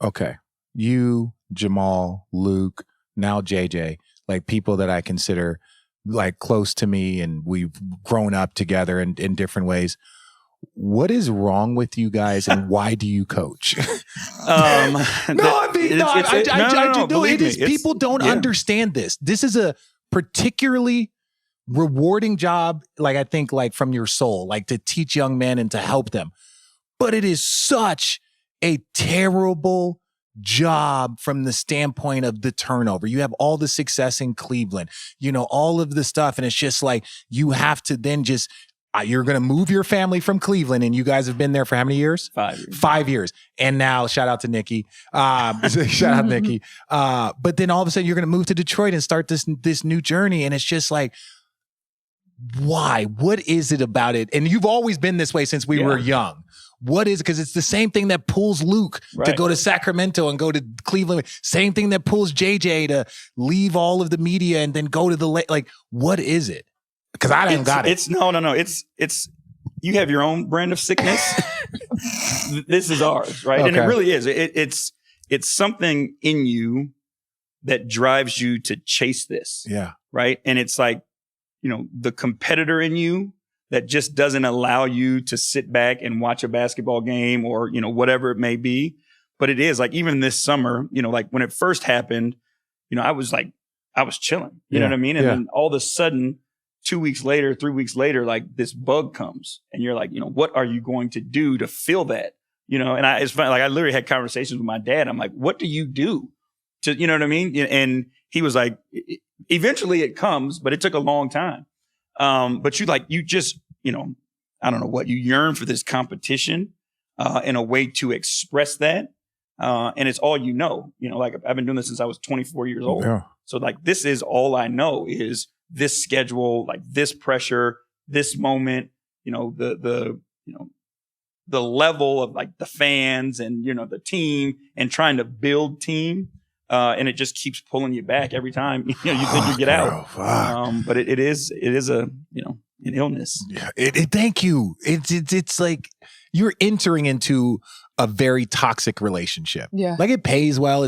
Okay. You, Jamal, Luke, now JJ, like people that I consider like close to me and we've grown up together in different ways. What is wrong with you guys and why do you coach? People don't understand this. This is a particularly rewarding job, like I think like from your soul, like to teach young men and to help them. But it is such a terrible job from the standpoint of the turnover. You have all the success in Cleveland, you know, all of the stuff. And it's just like, you have to then just, you're going to move your family from Cleveland, and you guys have been there for how many years? 5 years. 5 years. And now shout out to Nikki. Shout out Nikki. But then all of a sudden you're going to move to Detroit and start this new journey. And it's just like, why? What is it about it? And you've always been this way since we were young. What is it? Because it's the same thing that pulls Luke to go to Sacramento and go to Cleveland. Same thing that pulls JJ to leave all of the media and then go to the like. What is it? Because I haven't got it. It's no. It's you have your own brand of sickness. This is ours, right? Okay. And it really is. It's something in you that drives you to chase this. Yeah. Right. And it's like, you know, the competitor in you that just doesn't allow you to sit back and watch a basketball game or, you know, whatever it may be. But it is like, even this summer, you know, like when it first happened, you know, I was chilling, you know what I mean? And then all of a sudden, 2 weeks later, 3 weeks later, like this bug comes and you're like, you know, what are you going to do to fill that? You know, and it's funny, like I literally had conversations with my dad. I'm like, what do you do to, you know what I mean? And he was like, eventually it comes, but it took a long time. But you just, you know, I don't know what, you yearn for this competition, in a way to express that. And it's all, you know, like I've been doing this since I was 24 years old. Yeah. So like, this is all I know is this schedule, like this pressure, this moment, you know, the level of like the fans and, you know, the team and trying to build team. And it just keeps pulling you back every time, you know, you think you get out. But it is a, you know, an illness. Yeah. Thank you. It's like you're entering into a very toxic relationship. Yeah. Like it pays well,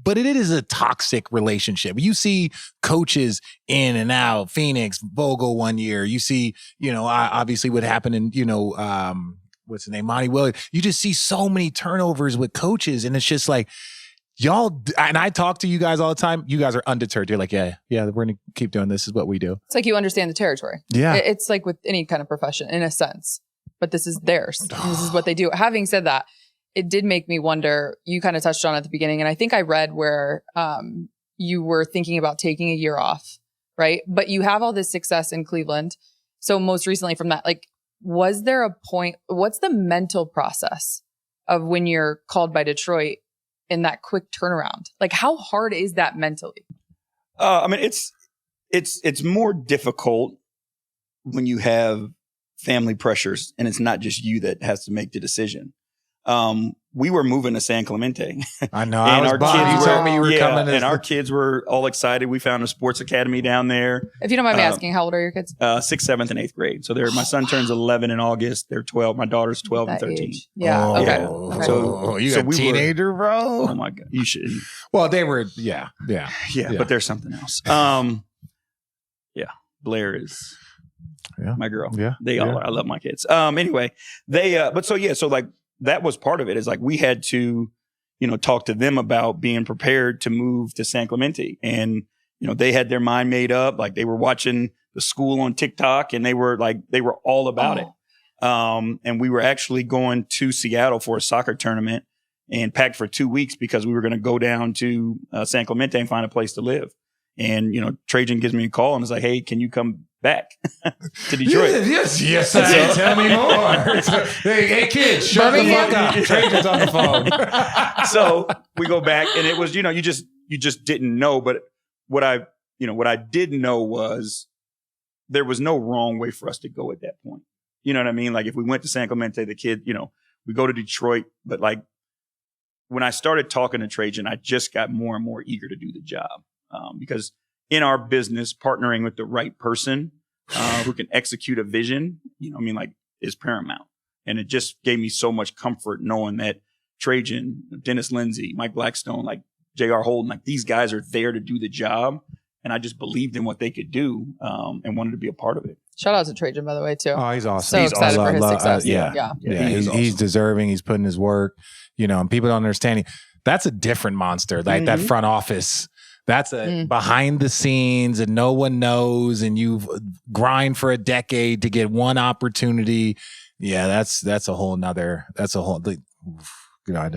but it is a toxic relationship. You see coaches in and out, Phoenix, Vogel 1 year. You see, you know, obviously what happened in, you know, what's his name? Monty Williams. You just see so many turnovers with coaches. And it's just like, y'all, and I talk to you guys all the time. You guys are undeterred. You're like, yeah, we're going to keep doing this. Is what we do. It's like you understand the territory. Yeah. It's like with any kind of profession in a sense, but this is theirs. This is what they do. Having said that, it did make me wonder, you kind of touched on it at the beginning, and I think I read where you were thinking about taking a year off, right? But you have all this success in Cleveland. So most recently from that, like, was there a point, what's the mental process of when you're called by Detroit in that quick turnaround? Like, how hard is that mentally? I mean, it's more difficult when you have family pressures and it's not just you that has to make the decision. We were moving to San Clemente. I know. And our kids told me you were coming. And our kids were all excited. We found a sports academy down there. If you don't mind me asking, how old are your kids? 6th, 7th, and 8th grade. So my son turns 11 in August. They're 12. My daughter's 12 and 13. Age. Yeah. Okay. So you got a teenager, bro? Oh my God. You should. Well, they were, yeah. But there's something else. Blair is my girl. Yeah. They all are. I love my kids. Anyway, so like, that was part of it, is like we had to, you know, talk to them about being prepared to move to San Clemente. And, you know, they had their mind made up. Like they were watching the school on TikTok and they were all about it. And we were actually going to Seattle for a soccer tournament and packed for 2 weeks because we were going to go down to San Clemente and find a place to live. And, you know, Trajan gives me a call and is like, hey, can you come back to Detroit? Yes. Tell me more. hey, kids, shut the fuck up. Trajan's on the phone. So we go back and it was, you know, you just didn't know. But what I did know was there was no wrong way for us to go at that point. You know what I mean? Like if we went to San Clemente, the kid, you know, we go to Detroit, but like when I started talking to Trajan, I just got more and more eager to do the job. Because in our business, partnering with the right person who can execute a vision, you know, I mean, like, is paramount. And it just gave me so much comfort knowing that Trajan, Dennis Lindsay, Mike Blackstone, like J.R. Holden, like these guys are there to do the job. And I just believed in what they could do and wanted to be a part of it. Shout out to Trajan, by the way, too. Oh, he's awesome. So he's excited for his success. Yeah. He's He's deserving. He's putting his work, and people don't understand. That's a different monster. Like that front office. That's a behind the scenes and no one knows. And you grind for a decade to get one opportunity. Yeah, that's a whole nother. That's a whole. God.